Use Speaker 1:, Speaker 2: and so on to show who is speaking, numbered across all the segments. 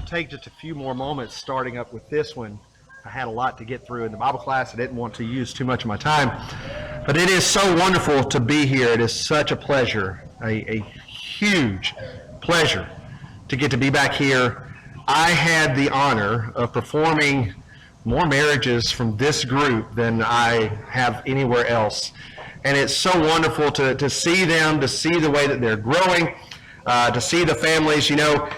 Speaker 1: take just a few more moments starting up with this one. I had a lot to get through in the Bible class. I didn't want to use too much of my time. But it is so wonderful to be here. It is such a pleasure, a huge pleasure to get to be back here. I had the honor of performing more marriages from this group than I have anywhere else. And it's so wonderful to see them, to see the way that they're growing, to see the families. You know,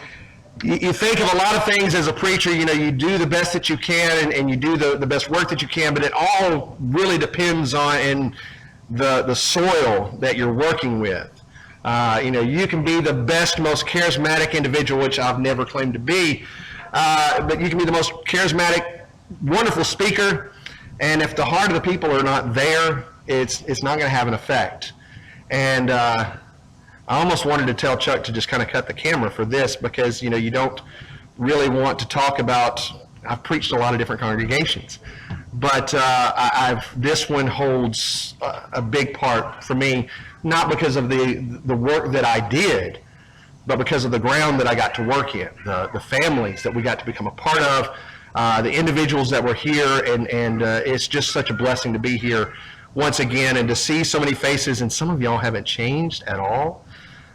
Speaker 1: you think of a lot of things as a preacher. You know, you do the best that you can, and you do the best work that you can, but it all really depends on the soil that you're working with. You know, you can be the best, most charismatic individual, which I've never claimed to be, but you can be the most charismatic, wonderful speaker, and if the heart of the people are not there, it's not going to have an effect. And I almost wanted to tell Chuck to just kind of cut the camera for this, because, you know, you don't really want to talk about, I've preached a lot of different congregations, but this one holds a big part for me, not because of the work that I did, but because of the ground that I got to work in, the families that we got to become a part of, the individuals that were here, and it's just such a blessing to be here once again, and to see so many faces, and some of y'all haven't changed at all.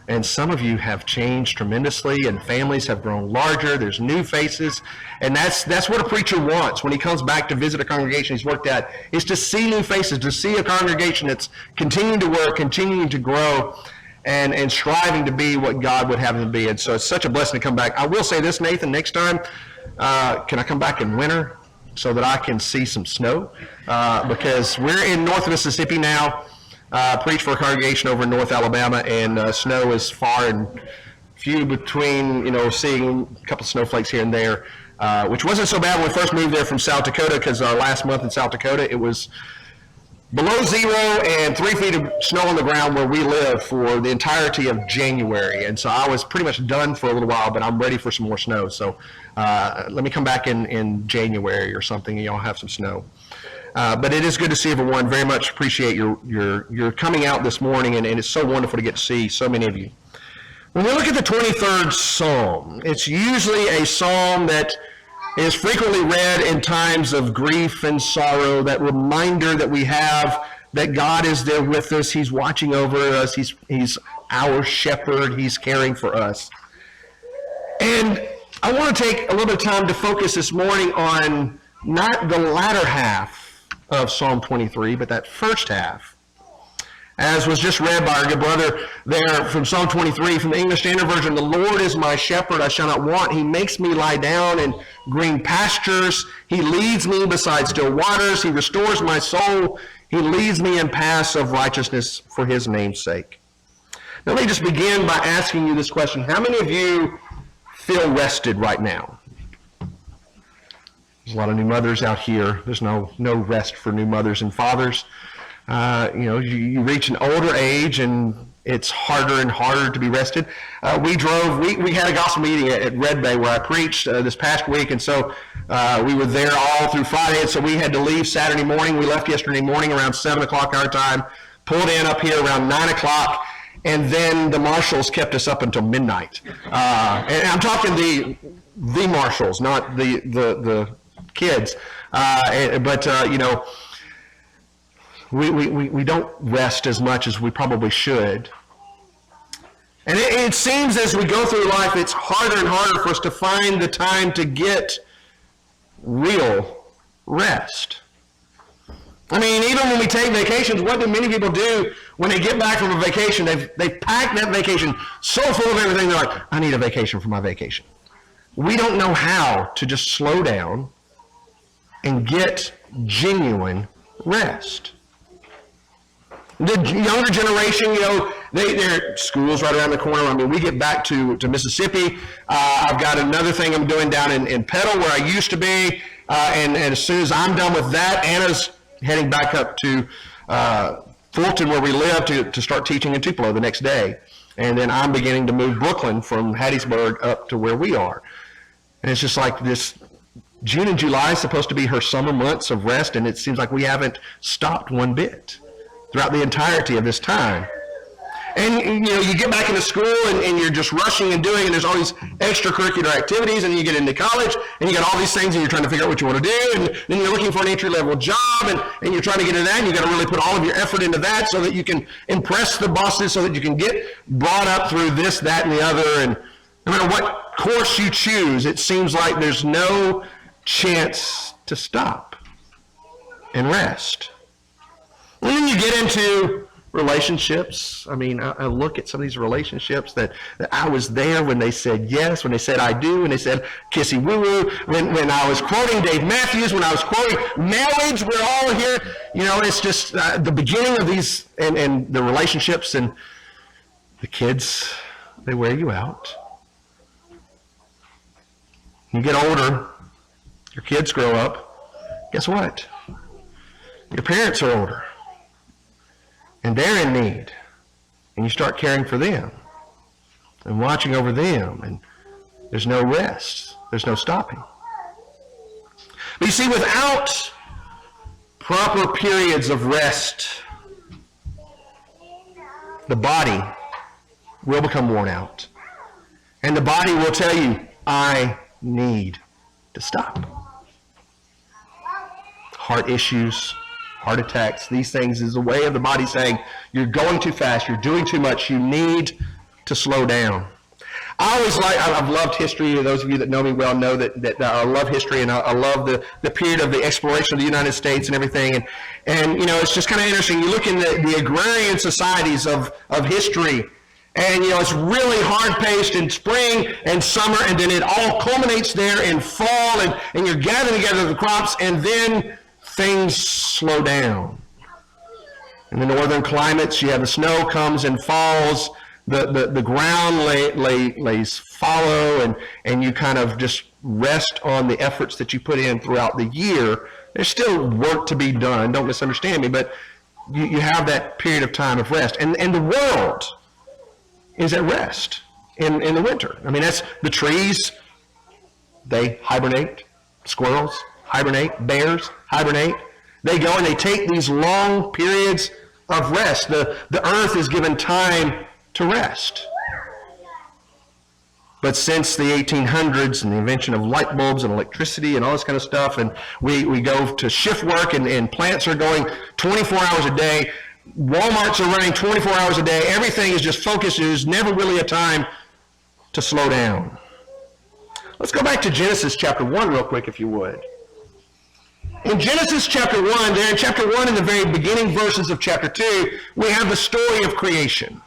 Speaker 1: And some of you have changed tremendously, and families have grown larger. There's new faces, and that's what a preacher wants when he comes back to visit a congregation he's worked at, is to see new faces, to see a congregation that's continuing to work, continuing to grow, and striving to be what God would have them be. And so it's such a blessing to come back. I will say this, Nathan, next time, can I come back in winter so that I can see some snow? Because we're in North Mississippi now. Preach for a congregation over in North Alabama, and snow is far and few between, you know, seeing a couple of snowflakes here and there, which wasn't so bad when we first moved there from South Dakota, because last month in South Dakota it was below 0 and 3 feet of snow on the ground where we live for the entirety of January. And so I was pretty much done for a little while, but I'm ready for some more snow. So let me come back in January or something, and y'all have some snow. But it is good to see everyone. Very much appreciate your coming out this morning, and it's so wonderful to get to see so many of you. When we look at the 23rd Psalm, it's usually a psalm that is frequently read in times of grief and sorrow, that reminder that we have that God is there with us. He's watching over us. He's our shepherd. He's caring for us. And I want to take a little bit of time to focus this morning on not the latter half of Psalm 23, but that first half, as was just read by our good brother there from Psalm 23 from the English Standard Version. The Lord is my shepherd, I shall not want. He makes me lie down in green pastures. He leads me beside still waters. He restores my soul. He leads me in paths of righteousness for his name's sake. Now, let me just begin by asking you this question. How many of you feel rested right now? There's a lot of new mothers out here. There's no rest for new mothers and fathers. You know, you reach an older age, and it's harder and harder to be rested. We had a gospel meeting at Red Bay where I preached this past week, and so we were there all through Friday, and so we had to leave Saturday morning. We left yesterday morning around 7 o'clock our time, pulled in up here around 9 o'clock, and then the marshals kept us up until midnight. And I'm talking the marshals, not the kids, but you know, we don't rest as much as we probably should, and it seems as we go through life, it's harder and harder for us to find the time to get real rest. I mean, even when we take vacations, what do many people do when they get back from a vacation? They pack that vacation so full of everything, they're like, I need a vacation for my vacation. We don't know how to just slow down and get genuine rest. The younger generation, you know, their school's right around the corner. I mean, we get back to Mississippi. I've got another thing I'm doing down in Petal where I used to be, and as soon as I'm done with that, Anna's heading back up to Fulton where we live to start teaching in Tupelo the next day. And then I'm beginning to move Brooklyn from Hattiesburg up to where we are. And it's just like this. June and July is supposed to be her summer months of rest, and it seems like we haven't stopped one bit throughout the entirety of this time. And you get back into school and you're just rushing and doing, and there's all these extracurricular activities, and you get into college and you got all these things and you're trying to figure out what you want to do, and then you're looking for an entry-level job, and you're trying to get into that, and you got to really put all of your effort into that so that you can impress the bosses, so that you can get brought up through this, that, and the other. And no matter what course you choose, it seems like there's no chance to stop and rest. And then you get into relationships. I mean, I look at some of these relationships that I was there when they said yes, when they said I do, when they said kissy woo woo, when I was quoting Dave Matthews, when I was quoting marriage, we're all here. It's just the beginning of these and the relationships, and the kids, they wear you out. You get older, your kids grow up. Guess what? Your parents are older. And they're in need. And you start caring for them and watching over them. And there's no rest. There's no stopping. But you see, without proper periods of rest, the body will become worn out. And the body will tell you, I need to stop. Heart issues, heart attacks, these things is a way of the body saying, you're going too fast, you're doing too much, you need to slow down. I've loved history. Those of you that know me well know that I love history, and I love the period of the exploration of the United States and everything. And it's just kind of interesting. You look in the agrarian societies of history, and it's really hard-paced in spring and summer, and then it all culminates there in fall, and you're gathering together the crops, and then things slow down. In the northern climates, you have the snow comes and falls, the ground lays fallow, and you kind of just rest on the efforts that you put in throughout the year. There's still work to be done, don't misunderstand me, but you have that period of time of rest. And the world is at rest in the winter. I mean, that's the trees, they hibernate, squirrels hibernate, bears hibernate. They go and they take these long periods of rest. The earth is given time to rest. But since the 1800s and the invention of light bulbs and electricity and all this kind of stuff, and we go to shift work, and plants are going 24 hours a day, Walmarts are running 24 hours a day, everything is just focused, there's never really a time to slow down. Let's go back to Genesis chapter 1 real quick, if you would. In Genesis chapter 1, there in chapter 1, in the very beginning verses of chapter 2, we have the story of creation.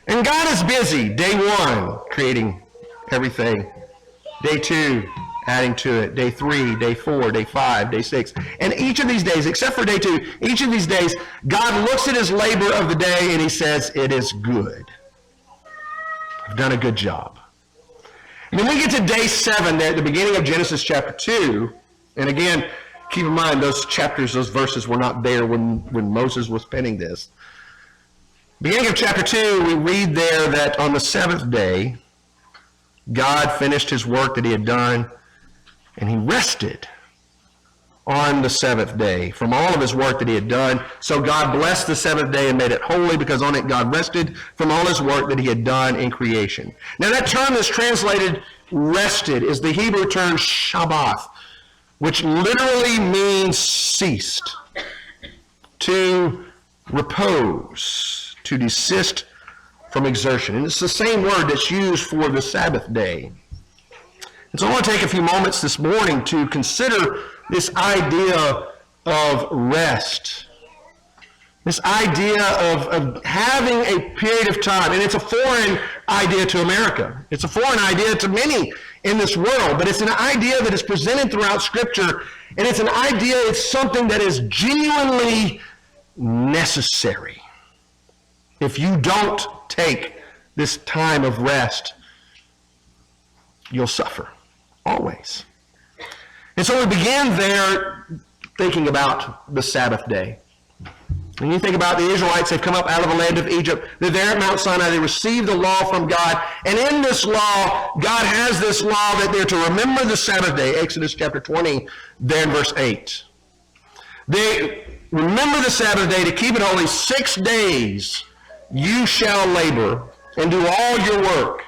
Speaker 1: And God is busy, day 1, creating everything. Day 2, adding to it. Day 3, day 4, day 5, day 6. And each of these days, except for day 2, each of these days, God looks at his labor of the day and he says, it is good. I've done a good job. And then we get to day 7 there at the beginning of Genesis chapter 2. And again, keep in mind, those chapters, those verses were not there when Moses was penning this. Beginning of chapter 2, we read there that on the 7th day, God finished his work that he had done, and he rested on the 7th day from all of his work that he had done. So God blessed the 7th day and made it holy, because on it God rested from all his work that he had done in creation. Now that term that's translated rested is the Hebrew term Shabbath, which literally means ceased, to repose, to desist from exertion. And it's the same word that's used for the Sabbath day. And so I want to take a few moments this morning to consider this idea of rest, this idea of having a period of time. And it's a foreign idea to America. It's a foreign idea to many in this world, but it's an idea that is presented throughout Scripture, and it's an idea, it's something that is genuinely necessary. If you don't take this time of rest, you'll suffer, always. And so we began there thinking about the Sabbath day. When you think about the Israelites, they've come up out of the land of Egypt. They're there at Mount Sinai. They received the law from God. And in this law, God has this law that they're to remember the Sabbath day. Exodus chapter 20, there in verse 8. They remember the Sabbath day to keep it holy. 6 days you shall labor and do all your work.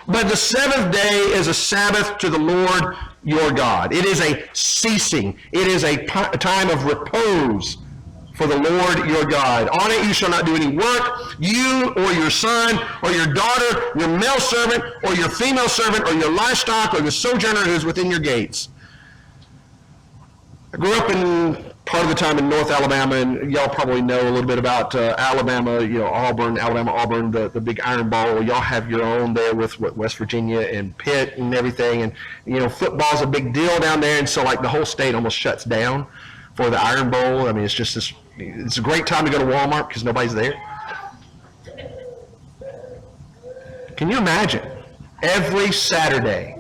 Speaker 1: But the seventh day is a Sabbath to the Lord your God. It is a ceasing. It is a time of repose for the Lord your God. On it you shall not do any work, you or your son or your daughter, your male servant or your female servant or your livestock or the sojourner who is within your gates. I grew up in part of the time in North Alabama, and y'all probably know a little bit about Alabama, Auburn, the big Iron Bowl. Y'all have your own there with West Virginia and Pitt and everything. And, football's a big deal down there, and so like the whole state almost shuts down for the Iron Bowl. I mean, it's a great time to go to Walmart because nobody's there. Can you imagine every Saturday,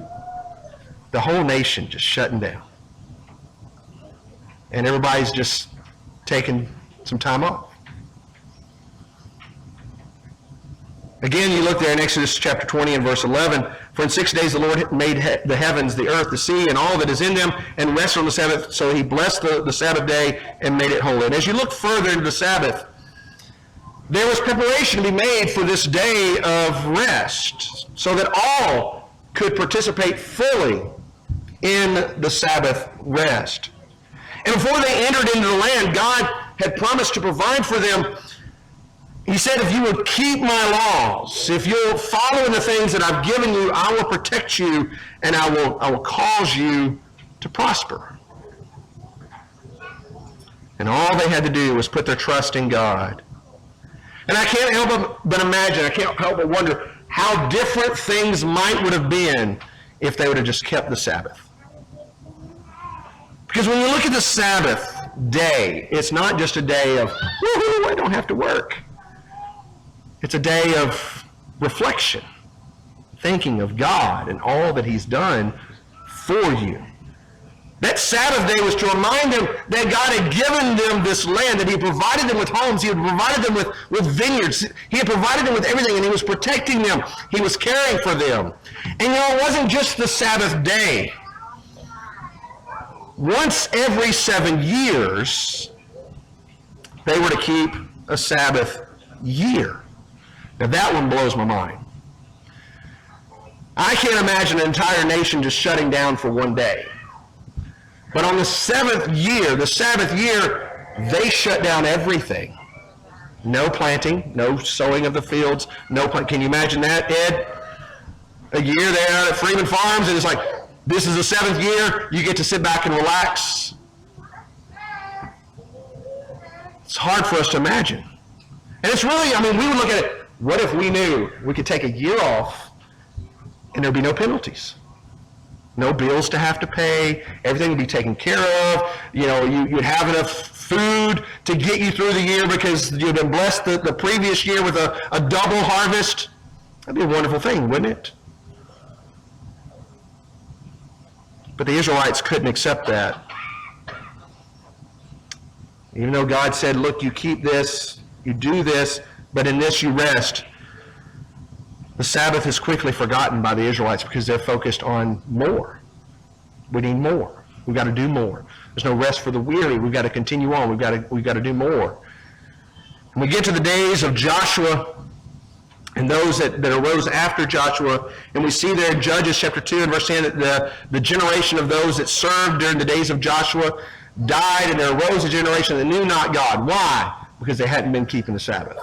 Speaker 1: the whole nation just shutting down? And everybody's just taking some time off. Again, you look there in Exodus chapter 20 and verse 11. For in 6 days the Lord made the heavens, the earth, the sea, and all that is in them, and rested on the Sabbath. So he blessed the Sabbath day and made it holy. And as you look further into the Sabbath, there was preparation to be made for this day of rest, so that all could participate fully in the Sabbath rest. And before they entered into the land, God had promised to provide for them. He said, if you would keep my laws, if you'll follow in the things that I've given you, I will protect you and I will cause you to prosper. And all they had to do was put their trust in God. And I can't help but imagine, I can't help but wonder how different things would have been if they would have just kept the Sabbath. Because when you look at the Sabbath day, it's not just a day of, woohoo, I don't have to work. It's a day of reflection, thinking of God and all that he's done for you. That Sabbath day was to remind them that God had given them this land, that he provided them with homes, he had provided them with vineyards, he had provided them with everything, and he was protecting them, he was caring for them. And it wasn't just the Sabbath day. Once every 7 years, they were to keep a Sabbath year. Now that one blows my mind. I can't imagine an entire nation just shutting down for one day. But on the seventh year, the Sabbath year, they shut down everything. No planting, no sowing of the fields, can you imagine that, Ed? A year there at Freeman Farms, and it's like, this is the seventh year, you get to sit back and relax. It's hard for us to imagine. And it's really, we would look at it, what if we knew we could take a year off and there'd be no penalties? No bills to have to pay, everything would be taken care of, you'd have enough food to get you through the year because you'd been blessed the previous year with a double harvest. That'd be a wonderful thing, wouldn't it? But the Israelites couldn't accept that. Even though God said, look, you keep this, you do this, but in this you rest. The Sabbath is quickly forgotten by the Israelites because they're focused on more. We need more. We've got to do more. There's no rest for the weary. We've got to continue on. We've got to do more. And we get to the days of Joshua and those that arose after Joshua, and we see there in Judges chapter 2 and verse 10 that the generation of those that served during the days of Joshua died, and there arose a generation that knew not God. Why? Because they hadn't been keeping the Sabbath.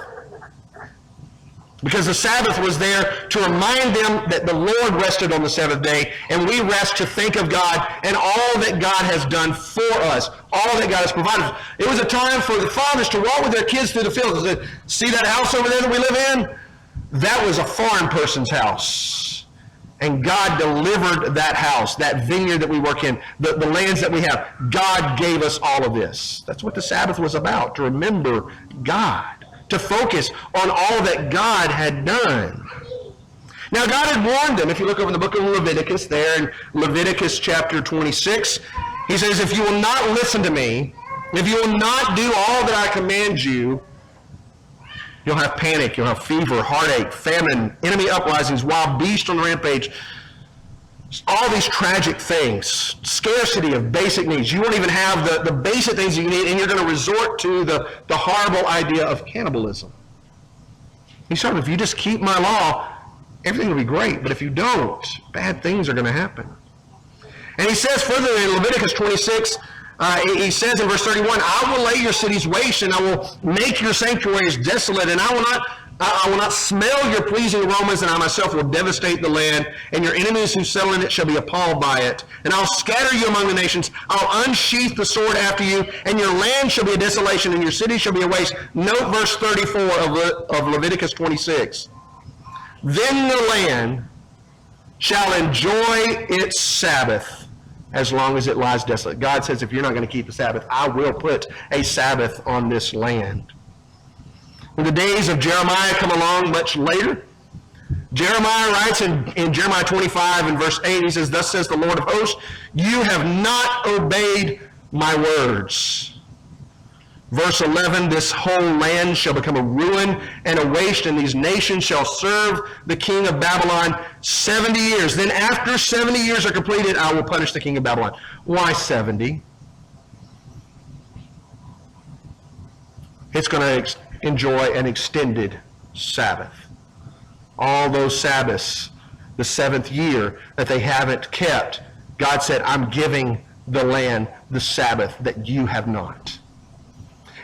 Speaker 1: Because the Sabbath was there to remind them that the Lord rested on the seventh day, and we rest to think of God and all that God has done for us, all that God has provided. It was a time for the fathers to walk with their kids through the fields and say, see that house over there that we live in? That was a foreign person's house. And God delivered that house, that vineyard that we work in, the lands that we have. God gave us all of this. That's what the Sabbath was about, to remember God, to focus on all that God had done. Now, God had warned them. If you look over in the book of Leviticus, there in Leviticus chapter 26, he says, if you will not listen to me, if you will not do all that I command you, you'll have panic, you'll have fever, heartache, famine, enemy uprisings, wild beasts on the rampage, all these tragic things, scarcity of basic needs. You won't even have the basic things you need, and you're going to resort to the horrible idea of cannibalism. He said, if you just keep my law, everything will be great. But if you don't, bad things are going to happen. And he says further in Leviticus 26, he says in verse 31, I will lay your cities waste, and I will make your sanctuaries desolate, and I will not smell your pleasing aromas, and I myself will devastate the land, and your enemies who settle in it shall be appalled by it. And I'll scatter you among the nations. I'll unsheath the sword after you, and your land shall be a desolation, and your city shall be a waste. Note verse 34 of Leviticus 26. Then the land shall enjoy its Sabbath as long as it lies desolate. God says, if you're not going to keep the Sabbath, I will put a Sabbath on this land. When the days of Jeremiah come along much later, Jeremiah writes in Jeremiah 25 and verse 8, he says, thus says the Lord of hosts, you have not obeyed my words. Verse 11, this whole land shall become a ruin and a waste, and these nations shall serve the king of Babylon 70 years. Then after 70 years are completed, I will punish the king of Babylon. Why 70? It's going to enjoy an extended Sabbath. All those Sabbaths, the 7th year that they haven't kept, God said, I'm giving the land the Sabbath that you have not.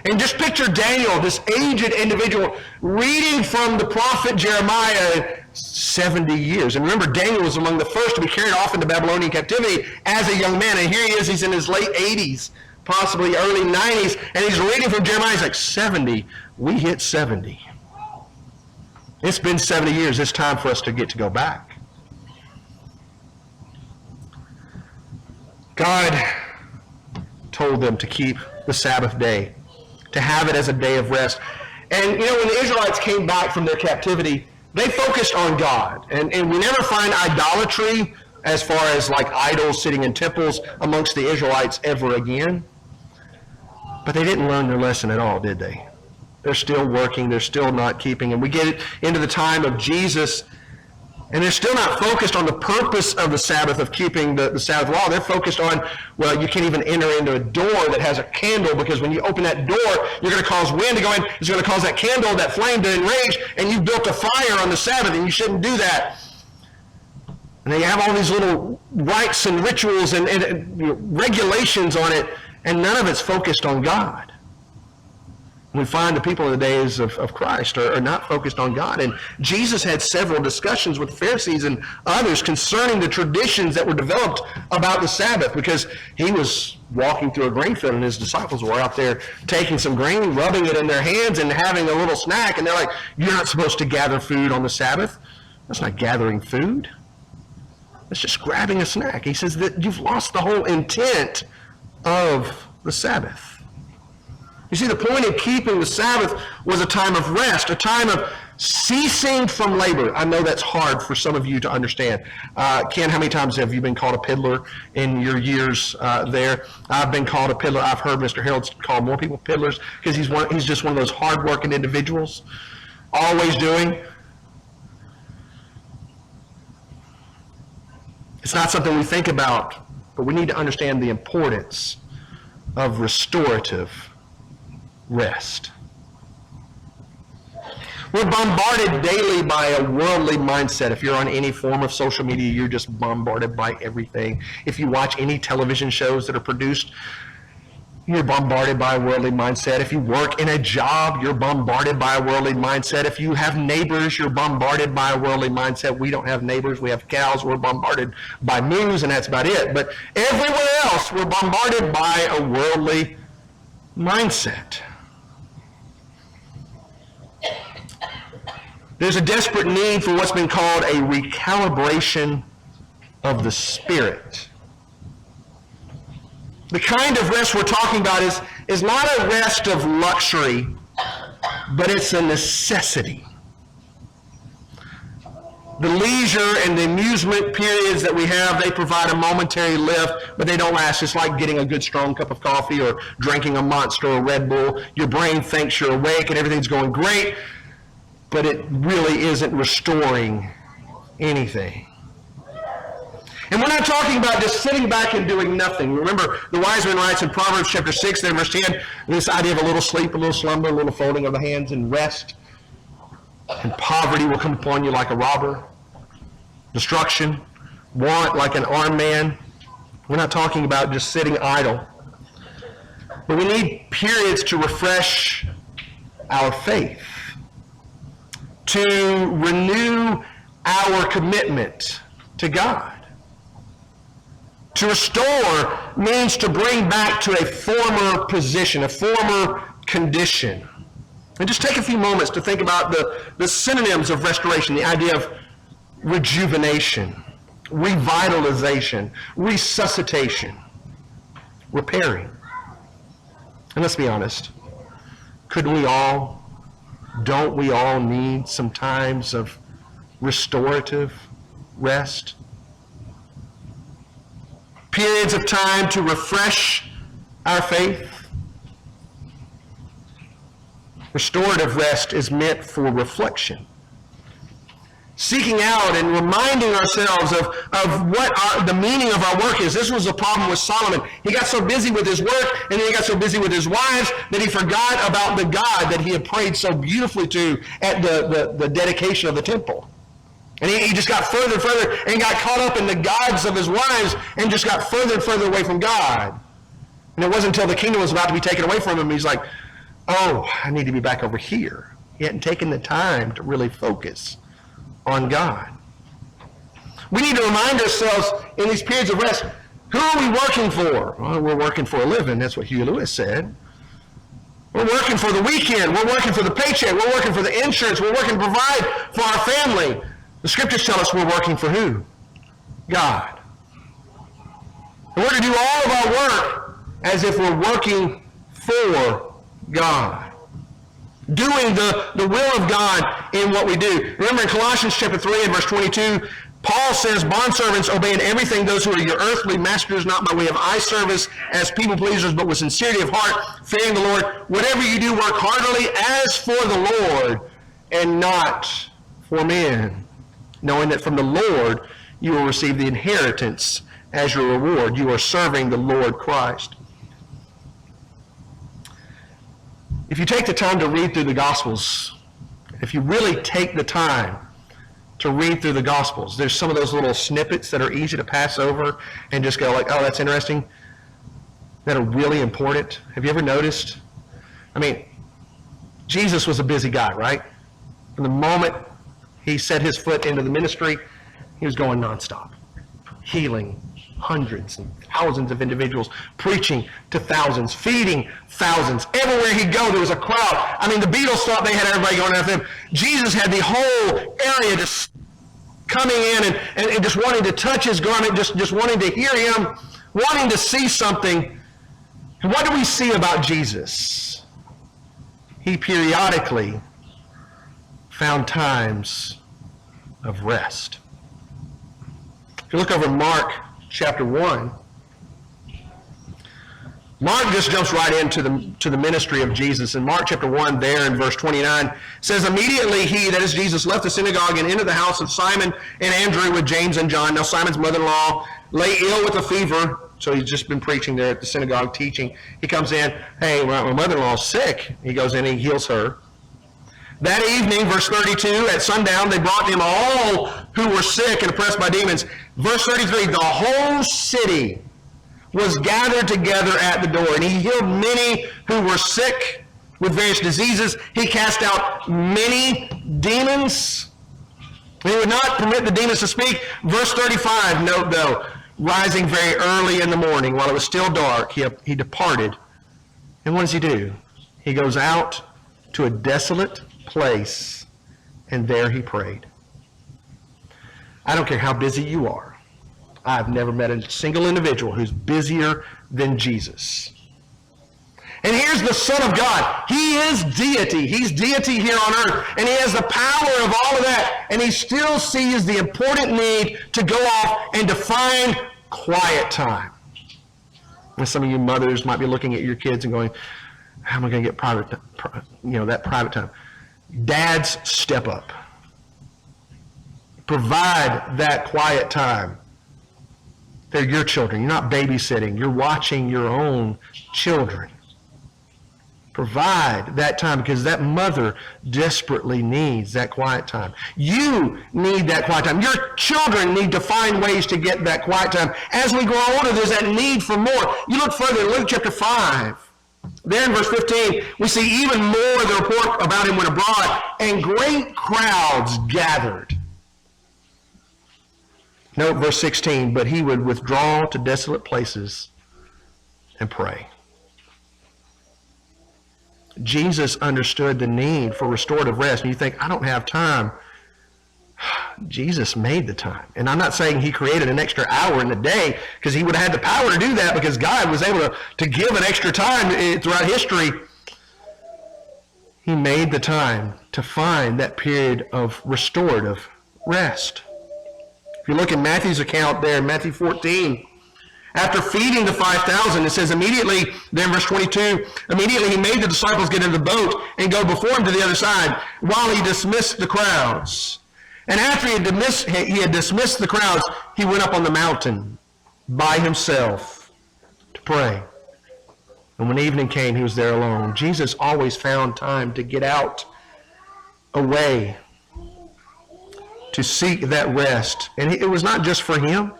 Speaker 1: And just picture Daniel, this aged individual, reading from the prophet Jeremiah 70 years. And remember, Daniel was among the first to be carried off into Babylonian captivity as a young man. And here he is, he's in his late 80s, possibly early 90s, and he's reading from Jeremiah. He's like, 70? We hit 70. It's been 70 years. It's time for us to get to go back. God told them to keep the Sabbath day, to have it as a day of rest. And, you know, when the Israelites came back from their captivity, they focused on God. And we never find idolatry as far as like idols sitting in temples amongst the Israelites ever again. But they didn't learn their lesson at all, did they? They're still working. They're still not keeping. And we get into the time of Jesus, and they're still not focused on the purpose of the Sabbath, of keeping the Sabbath law. They're focused on, well, you can't even enter into a door that has a candle, because when you open that door, you're going to cause wind to go in. It's going to cause that candle, that flame to enrage, and you built a fire on the Sabbath, and you shouldn't do that. And they have all these little rites and rituals and regulations on it, and none of it's focused on God. We find the people in the days of Christ are not focused on God. And Jesus had several discussions with the Pharisees and others concerning the traditions that were developed about the Sabbath, because he was walking through a grain field and his disciples were out there taking some grain, rubbing it in their hands and having a little snack. And they're like, you're not supposed to gather food on the Sabbath. That's not gathering food. That's just grabbing a snack. He says that you've lost the whole intent of the Sabbath. You see, the point of keeping the Sabbath was a time of rest, a time of ceasing from labor. I know that's hard for some of you to understand. Ken, how many times have you been called a piddler in your years there? I've been called a piddler. I've heard Mr. Harold's call more people piddlers because he's just one of those hard-working individuals, always doing. It's not something we think about, but we need to understand the importance of restorative rest. We're bombarded daily by a worldly mindset. If you're on any form of social media, you're just bombarded by everything. If you watch any television shows that are produced, you're bombarded by a worldly mindset. If you work in a job, you're bombarded by a worldly mindset. If you have neighbors, you're bombarded by a worldly mindset. We don't have neighbors. We have cows. We're bombarded by news, and that's about it. But everywhere else, we're bombarded by a worldly mindset. There's a desperate need for what's been called a recalibration of the spirit. The kind of rest we're talking about is not a rest of luxury, but it's a necessity. The leisure and the amusement periods that we have, they provide a momentary lift, but they don't last. It's like getting a good strong cup of coffee or drinking a Monster or Red Bull. Your brain thinks you're awake and everything's going great, but it really isn't restoring anything. And we're not talking about just sitting back and doing nothing. Remember, the wise man writes in Proverbs chapter 6, there, verse 10, this idea of a little sleep, a little slumber, a little folding of the hands and rest. and poverty will come upon you like a robber, destruction, want like an armed man. We're not talking about just sitting idle. But we need periods to refresh our faith, to renew our commitment to God. To restore means to bring back to a former position, a former condition. And just take a few moments to think about the synonyms of restoration, the idea of rejuvenation, revitalization, resuscitation, repairing. And let's be honest, don't we all need some times of restorative rest? Periods of time to refresh our faith. Restorative rest is meant for reflection. Seeking out and reminding ourselves of what the meaning of our work is. This was a problem with Solomon. He got so busy with his work, and then he got so busy with his wives that he forgot about the God that he had prayed so beautifully to at the dedication of the temple. And he just got further and further and got caught up in the gods of his wives and just got further and further away from God. And it wasn't until the kingdom was about to be taken away from him, he's like, oh, I need to be back over here. He hadn't taken the time to really focus on God. We need to remind ourselves in these periods of rest, who are we working for? Well, we're working for a living. That's what Huey Lewis said. We're working for the weekend. We're working for the paycheck. We're working for the insurance. We're working to provide for our family. The scriptures tell us we're working for who? God. And we're to do all of our work as if we're working for God. Doing the will of God in what we do. Remember in Colossians chapter 3 and verse 22, Paul says, bondservants, obey in everything those who are your earthly masters, not by way of eye service as people pleasers, but with sincerity of heart, fearing the Lord. Whatever you do, work heartily as for the Lord and not for men, knowing that from the Lord you will receive the inheritance as your reward. You are serving the Lord Christ. If you take the time to read through the Gospels, if you really take the time to read through the Gospels, there's some of those little snippets that are easy to pass over and just go like, oh, that's interesting, that are really important. Have you ever noticed? I mean, Jesus was a busy guy, right? From the moment he set his foot into the ministry, he was going nonstop, healing hundreds and thousands of individuals, preaching to thousands, feeding thousands. Everywhere he'd go, there was a crowd. I mean, the Beatles thought they had everybody going after them. Jesus had the whole area just coming in and just wanting to touch his garment, just wanting to hear him, wanting to see something. And what do we see about Jesus? He periodically found times of rest. If you look over Mark chapter 1, Mark just jumps right into the ministry of Jesus. In Mark chapter 1, there in verse 29, says, immediately he, that is Jesus, left the synagogue and entered the house of Simon and Andrew with James and John. Now Simon's mother-in-law lay ill with a fever, so he's just been preaching there at the synagogue, teaching. He comes in, hey, my mother-in-law's sick. He goes in, he heals her. That evening, verse 32, at sundown, they brought him all who were sick and oppressed by demons. Verse 33, the whole city was gathered together at the door, and he healed many who were sick with various diseases. He cast out many demons. He would not permit the demons to speak. Verse 35, note though, rising very early in the morning, while it was still dark, he departed. And what does he do? He goes out to a desolate place, and there he prayed. I don't care how busy you are. I've never met a single individual who's busier than Jesus. And here's the Son of God. He is deity. He's deity here on earth. And he has the power of all of that. And he still sees the important need to go off and to find quiet time. And some of you mothers might be looking at your kids and going, how am I going to get that private time? Dads, step up. Provide that quiet time. They're your children. You're not babysitting. You're watching your own children. Provide that time, because that mother desperately needs that quiet time. You need that quiet time. Your children need to find ways to get that quiet time. As we grow older, there's that need for more. You look further in Luke chapter 5. There in verse 15, we see even more the report about him went abroad, and great crowds gathered. Note verse 16, but he would withdraw to desolate places and pray. Jesus understood the need for restorative rest. And you think, I don't have time. Jesus made the time. And I'm not saying he created an extra hour in the day, because he would have had the power to do that, because God was able to give an extra time throughout history. He made the time to find that period of restorative rest. If you look at Matthew's account there in Matthew 14, after feeding the 5,000, it says immediately, there in verse 22, immediately he made the disciples get into the boat and go before him to the other side while he dismissed the crowds. And after he had dismissed the crowds, he went up on the mountain by himself to pray. And when evening came, he was there alone. Jesus always found time to get out, away, to seek that rest. And it was not just for him.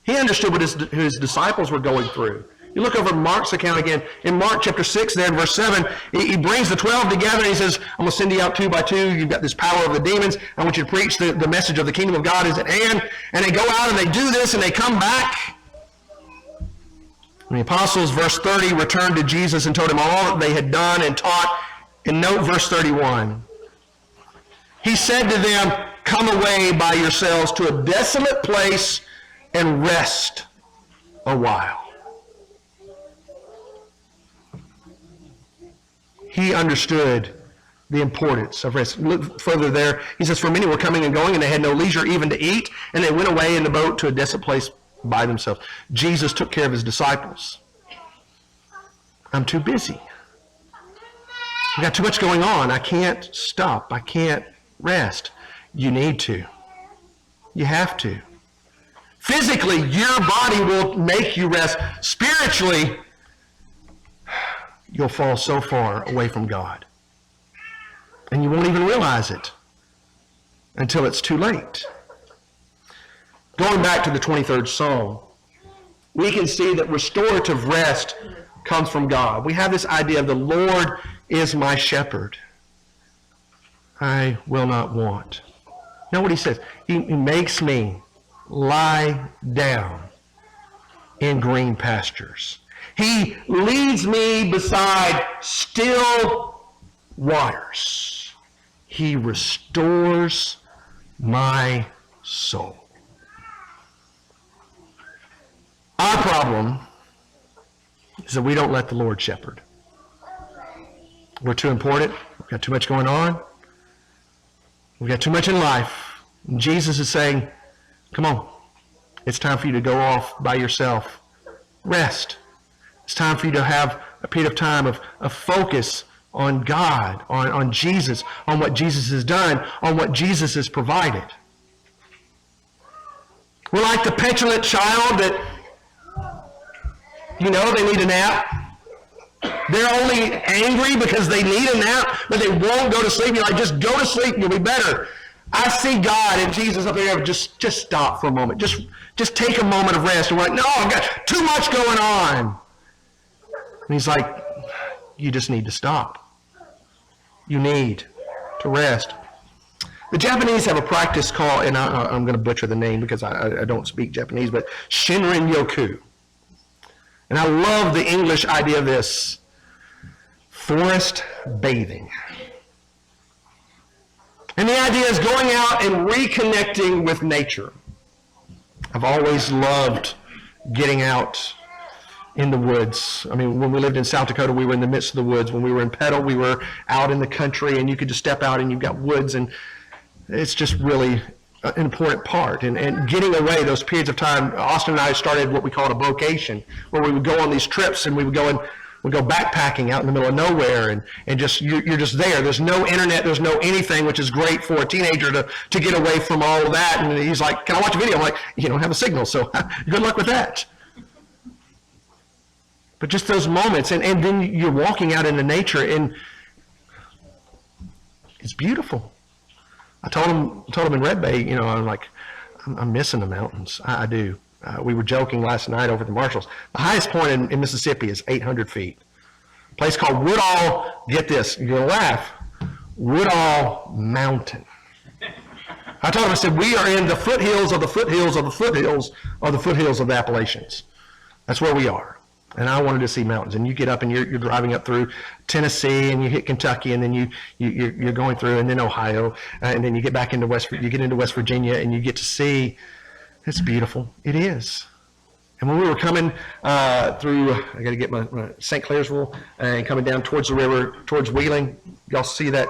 Speaker 1: He understood what his disciples were going through. You look over Mark's account again. In Mark chapter 6 there in verse 7, he brings the 12 together and he says, I'm going to send you out 2 by 2. You've got this power of the demons. I want you to preach the message of the kingdom of God is at hand. And they go out and they do this and they come back. And the apostles, verse 30, returned to Jesus and told him all that they had done and taught. And note verse 31. He said to them, come away by yourselves to a desolate place and rest a while. He understood the importance of rest. Look further there. He says, for many were coming and going, and they had no leisure even to eat, and they went away in the boat to a desolate place by themselves. Jesus took care of his disciples. I'm too busy. I've got too much going on. I can't stop. I can't rest. You need to. You have to. Physically, your body will make you rest. Spiritually, you'll fall so far away from God. And you won't even realize it until it's too late. Going back to the 23rd Psalm, we can see that restorative rest comes from God. We have this idea of the Lord is my shepherd. I will not want. Know what he says? He makes me lie down in green pastures. He leads me beside still waters. He restores my soul. Our problem is that we don't let the Lord shepherd. We're too important. We've got too much going on. We've got too much in life. And Jesus is saying, come on. It's time for you to go off by yourself. Rest. It's time for you to have a period of time of focus on God, on Jesus, on what Jesus has done, on what Jesus has provided. We're like the petulant child that, they need a nap. They're only angry because they need a nap, but they won't go to sleep. You're like, just go to sleep, you'll be better. I see God and Jesus up there, just stop for a moment. Just take a moment of rest. And we're like, no, I've got too much going on. And he's like, you just need to stop. You need to rest. The Japanese have a practice called, and I'm going to butcher the name because I don't speak Japanese, but Shinrin-yoku. And I love the English idea of this. Forest bathing. And the idea is going out and reconnecting with nature. I've always loved getting out in the woods. I mean, when we lived in South Dakota, we were in the midst of the woods. When we were in Petal, we were out in the country, and you could just step out and you've got woods, and it's just really an important part. And getting away those periods of time, Austin and I started what we called a vocation, where we would go on these trips and we would go backpacking out in the middle of nowhere, and just you're just there. There's no internet, there's no anything, which is great for a teenager to get away from all of that. And he's like, can I watch a video? I'm like, you don't have a signal, so good luck with that. But just those moments, and then you're walking out into nature, and it's beautiful. I told him in Red Bay, I'm like, I'm missing the mountains. I do. We were joking last night over the Marshalls. The highest point in Mississippi is 800 feet. A place called Woodall, get this, you're going to laugh, Woodall Mountain. I told him, I said, we are in the foothills of the foothills of the foothills of the foothills of the Appalachians. That's where we are. And I wanted to see mountains. And you get up and you're driving up through Tennessee, and you hit Kentucky, and then you're going through, and then Ohio, and then you get back into West Virginia, and you get to see. It's beautiful. It is. And when we were coming through, I got to get my St. Clairsville, and coming down towards the river, towards Wheeling, y'all see that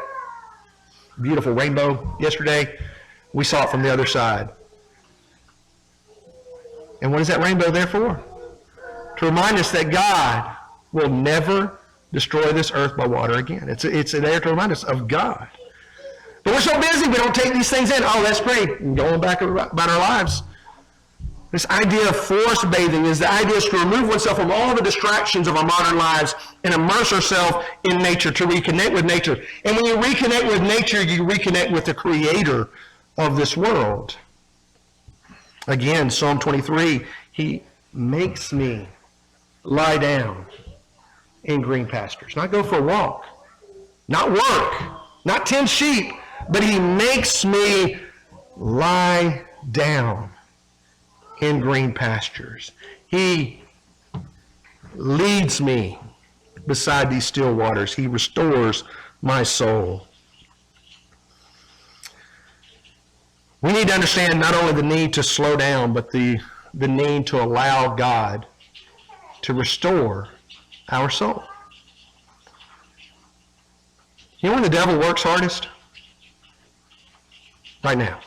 Speaker 1: beautiful rainbow yesterday? We saw it from the other side. And what is that rainbow there for? To remind us that God will never destroy this earth by water again. It's there to remind us of God. But we're so busy, we don't take these things in. Oh, that's great. And going back about our lives. This idea of forest bathing is the idea is to remove oneself from all the distractions of our modern lives and immerse ourselves in nature, to reconnect with nature. And when you reconnect with nature, you reconnect with the Creator of this world. Again, Psalm 23, He makes me lie down in green pastures. Not go for a walk, not work, not tend sheep, but He makes me lie down in green pastures. He leads me beside these still waters. He restores my soul. We need to understand not only the need to slow down, but the need to allow God to restore our soul. You know when the devil works hardest? Right now.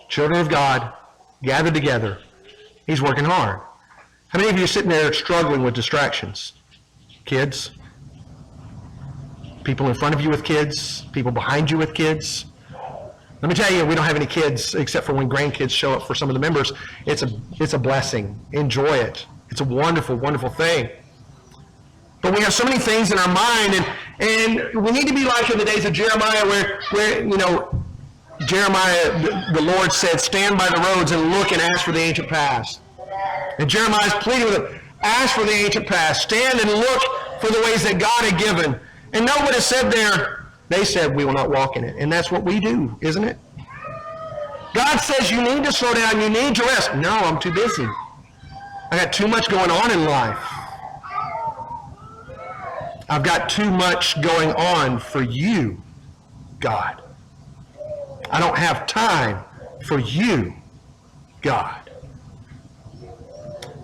Speaker 1: Children of God gathered together. He's working hard. How many of you are sitting there struggling with distractions? Kids? People in front of you with kids? People behind you with kids? Let me tell you, we don't have any kids except for when grandkids show up for some of the members. It's a blessing. Enjoy it. It's a wonderful, wonderful thing. But we have so many things in our mind, and we need to be like in the days of Jeremiah where Jeremiah, the Lord said, stand by the roads and look and ask for the ancient past. And Jeremiah's pleading with them, ask for the ancient past. Stand and look for the ways that God had given. And know what is said there. They said, we will not walk in it. And that's what we do, isn't it? God says you need to slow down, you need to rest. No, I'm too busy. I got too much going on in life. I've got too much going on for you, God. I don't have time for you, God.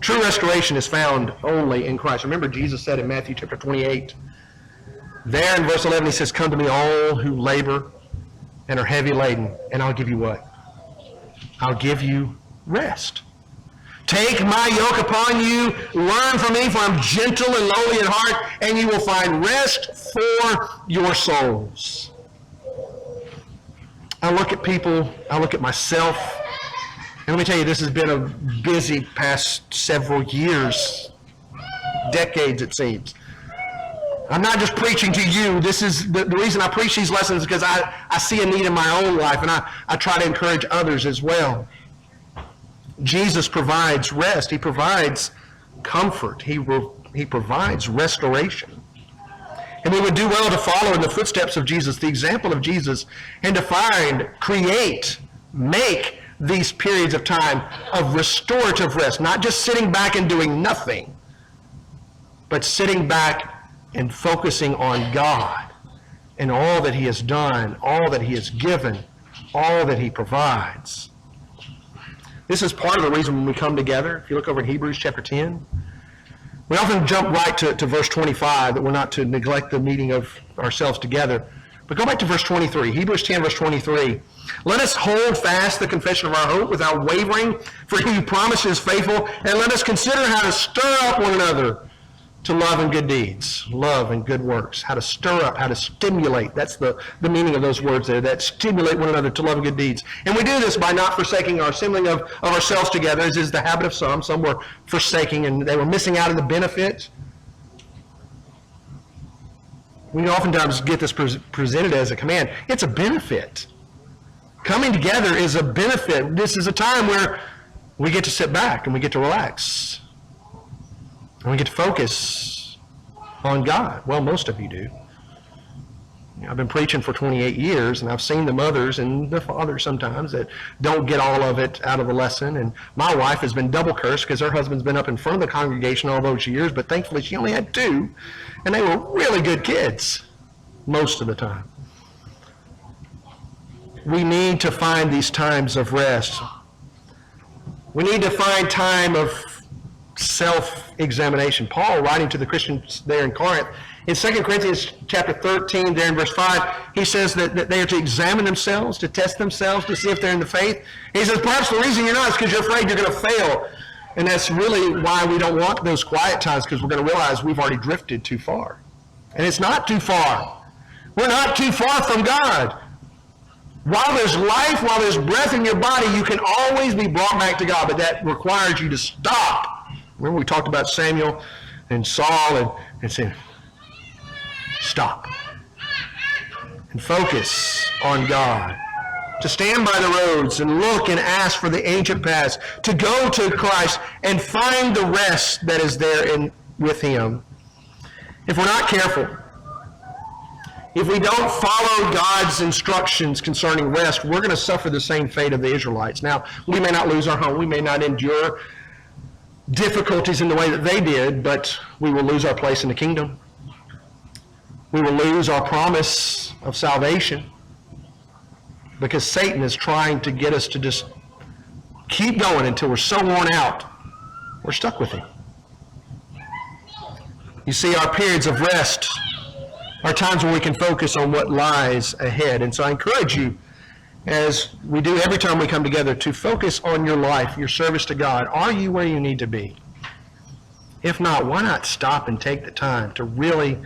Speaker 1: True restoration is found only in Christ. Remember, Jesus said in Matthew chapter 28, there in verse 11, He says, come to me all who labor and are heavy laden, and I'll give you what? I'll give you rest. Take my yoke upon you, learn from me, for I'm gentle and lowly in heart, and you will find rest for your souls. I look at people, I look at myself, and let me tell you, this has been a busy past several years, decades it seems. I'm not just preaching to you. This is the reason I preach these lessons, because I see a need in my own life, and I try to encourage others as well. Jesus provides rest. He provides comfort. He provides restoration. And we would do well to follow in the footsteps of Jesus, the example of Jesus, and to find, create, make these periods of time of restorative rest, not just sitting back and doing nothing, but sitting back and focusing on God and all that He has done, all that He has given, all that He provides. This is part of the reason when we come together. If you look over in Hebrews chapter 10, we often jump right to verse 25, that we're not to neglect the meeting of ourselves together. But go back to verse 23, Hebrews 10, verse 23. Let us hold fast the confession of our hope without wavering, for He who promised is faithful, and let us consider how to stir up one another to love and good deeds, love and good works, how to stir up, how to stimulate. That's the meaning of those words there, that stimulate one another to love and good deeds. And we do this by not forsaking our assembling of ourselves together, as is the habit of some. Some were forsaking, and they were missing out on the benefit We oftentimes get this presented as a command. It's a benefit. Coming together is a benefit. This is a time where we get to sit back and we get to relax. And we get to focus on God. Well, most of you do. I've been preaching for 28 years, and I've seen the mothers and the fathers sometimes that don't get all of it out of the lesson. And my wife has been double cursed because her husband's been up in front of the congregation all those years, but thankfully she only had 2, and they were really good kids most of the time. We need to find these times of rest. We need to find time of self-examination. Paul, writing to the Christians there in Corinth, in 2 Corinthians chapter 13, there in verse 5, he says that they are to examine themselves, to test themselves, to see if they're in the faith. And he says, perhaps the reason you're not is because you're afraid you're going to fail. And that's really why we don't want those quiet times, because we're going to realize we've already drifted too far. And it's not too far. We're not too far from God. While there's life, while there's breath in your body, you can always be brought back to God, but that requires you to stop. Remember we talked about Samuel and Saul and saying, stop and focus on God. To stand by the roads and look and ask for the ancient paths, to go to Christ and find the rest that is there with him. If we're not careful, if we don't follow God's instructions concerning rest, we're going to suffer the same fate of the Israelites. Now, we may not lose our home, we may not endure difficulties in the way that they did, but we will lose our place in the kingdom. We will lose our promise of salvation because Satan is trying to get us to just keep going until we're so worn out, we're stuck with him. You see, our periods of rest are times when we can focus on what lies ahead. And so I encourage you, as we do every time we come together, to focus on your life, your service to God. Are you where you need to be? If not, why not stop and take the time to really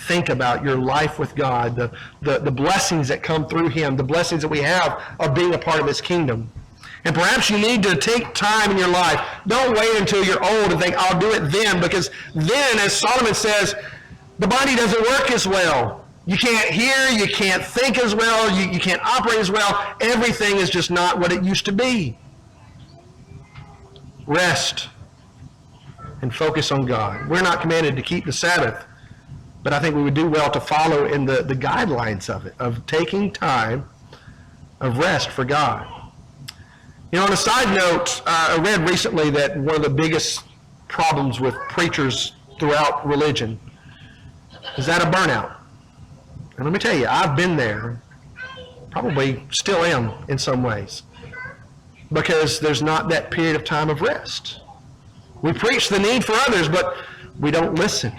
Speaker 1: think about your life with God, the blessings that come through him, the blessings that we have of being a part of his kingdom. And perhaps you need to take time in your life. Don't wait until you're old and think, I'll do it then, because then, as Solomon says, the body doesn't work as well. You can't hear, you can't think as well, you can't operate as well. Everything is just not what it used to be. Rest and focus on God. We're not commanded to keep the Sabbath, but I think we would do well to follow in the guidelines of it, of taking time of rest for God. You know, on a side note, I read recently that one of the biggest problems with preachers throughout religion is that of burnout. And let me tell you, I've been there, probably still am in some ways, because there's not that period of time of rest. We preach the need for others, but we don't listen.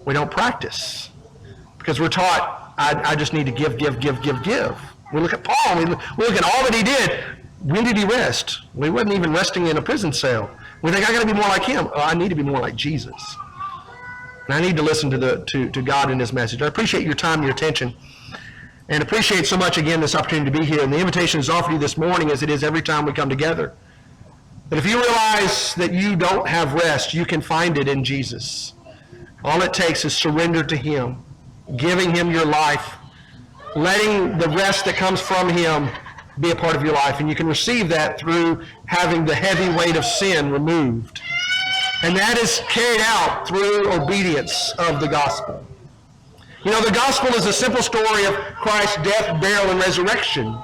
Speaker 1: We don't practice, because we're taught, I just need to give. We look at Paul, we look at all that he did. When did he rest? Well, he wasn't even resting in a prison cell. We think, I got to be more like him. Oh, I need to be more like Jesus. And I need to listen to God in his message. I appreciate your time, your attention, and appreciate so much, again, this opportunity to be here. And the invitation is offered you this morning, as it is every time we come together. But if you realize that you don't have rest, you can find it in Jesus. All it takes is surrender to him, giving him your life, letting the rest that comes from him be a part of your life. And you can receive that through having the heavy weight of sin removed. And that is carried out through obedience of the gospel. You know, the gospel is a simple story of Christ's death, burial, and resurrection.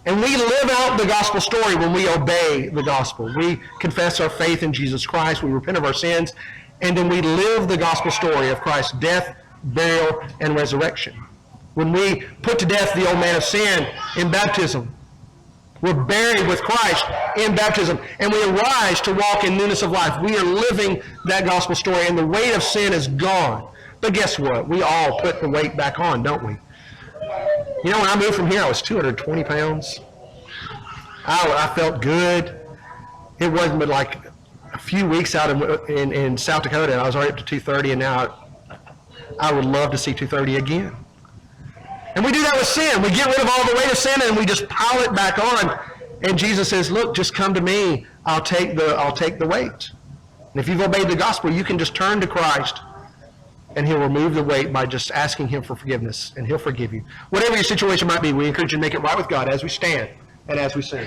Speaker 1: And we live out the gospel story when we obey the gospel. We confess our faith in Jesus Christ, we repent of our sins, and then we live the gospel story of Christ's death, burial, and resurrection. When we put to death the old man of sin in baptism, we're buried with Christ in baptism, and we arise to walk in newness of life. We are living that gospel story, and the weight of sin is gone. But guess what? We all put the weight back on, don't we? You know, when I moved from here, I was 220 pounds. I felt good. It wasn't but like a few weeks out in South Dakota, and I was already up to 230, and now I would love to see 230 again. And we do that with sin. We get rid of all the weight of sin, and we just pile it back on. And Jesus says, look, just come to me. I'll take the weight. And if you've obeyed the gospel, you can just turn to Christ and he'll remove the weight by just asking him for forgiveness, and he'll forgive you. Whatever your situation might be, we encourage you to make it right with God as we stand and as we sing.